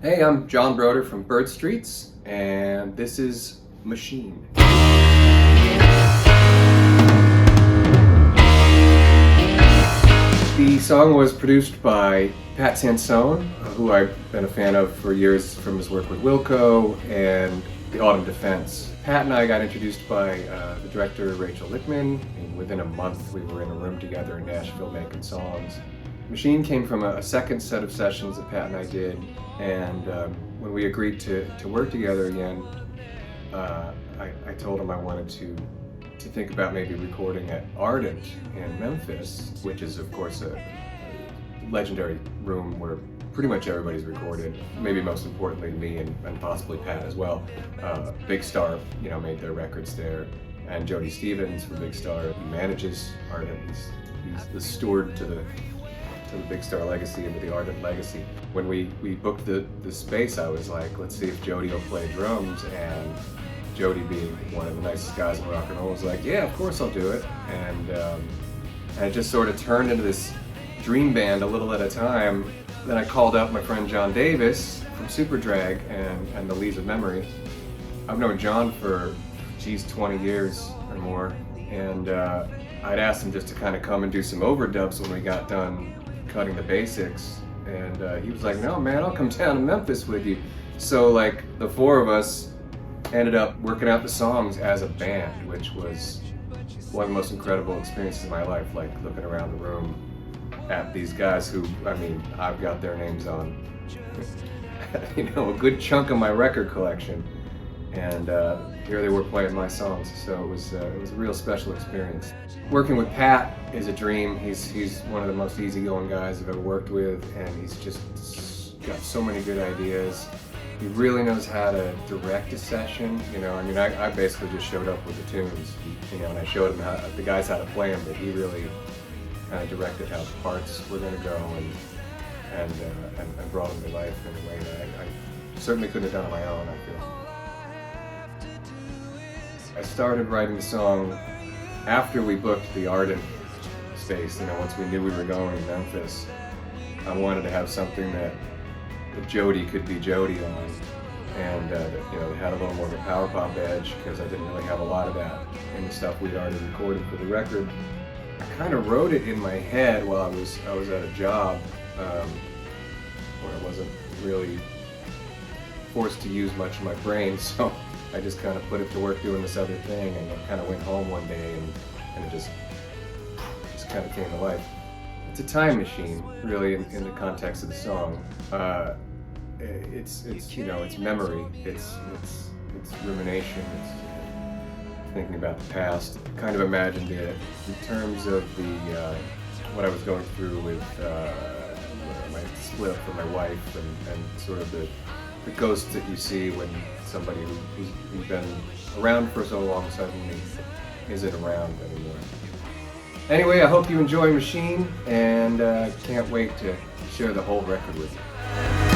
Hey, I'm John Brodeur from Bird Streets, and this is Machine. The song was produced by Pat Sansone, who I've been a fan of for years from his work with Wilco and the Autumn Defense. Pat and I got introduced by the director Rachel Lyman, and within a month we were in a room together in Nashville making songs. Machine came from a second set of sessions that Pat and I did, and when we agreed to work together again, I told him I wanted to think about maybe recording at Ardent in Memphis, which is of course a legendary room where pretty much everybody's recorded, maybe most importantly me and possibly Pat as well. Big Star, made their records there, and Jody Stephens from Big Star, he manages Ardent. He's the steward to the Big Star legacy and to the Ardent legacy. When we booked the space, I was like, let's see if Jody will play drums, and Jody, being one of the nicest guys in rock and roll, was like, yeah, of course I'll do it. And it just sort of turned into this dream band a little at a time. Then I called up my friend John Davis from Super Drag and the Lees of Memory. I've known John for, 20 years or more, and I'd asked him just to kind of come and do some overdubs when we got done cutting the basics, and he was like, no man, I'll come down to Memphis with you. So like the four of us ended up working out the songs as a band, which was one of the most incredible experiences of my life, like looking around the room at these guys who, I've got their names on a good chunk of my record collection, and here they were playing my songs, so it was a real special experience. Working with Pat is a dream. He's one of the most easygoing guys I've ever worked with, and he's just got so many good ideas. He really knows how to direct a session. I basically just showed up with the tunes, and I showed him the guys how to play them, but he really kind of directed how the parts were going to go and brought them to life in a way that I certainly couldn't have done on my own, I feel. I started writing the song after we booked the Ardent space. Once we knew we were going to Memphis, I wanted to have something that Jody could be Jody on, and that had a little more of a power pop edge, because I didn't really have a lot of that in the stuff we'd already recorded for the record. I kind of wrote it in my head while I was at a job where I wasn't really forced to use much of my brain, so I just kind of put it to work doing this other thing, and I kind of went home one day and it just kind of came to life. It's a time machine, really, in the context of the song. It's memory, it's rumination, it's thinking about the past. Kind of imagined it in terms of what I was going through with my split up from my wife, and sort of the ghosts that you see when somebody who's been around for so long suddenly isn't around anymore. Anyway, I hope you enjoy Machine, and can't wait to share the whole record with you.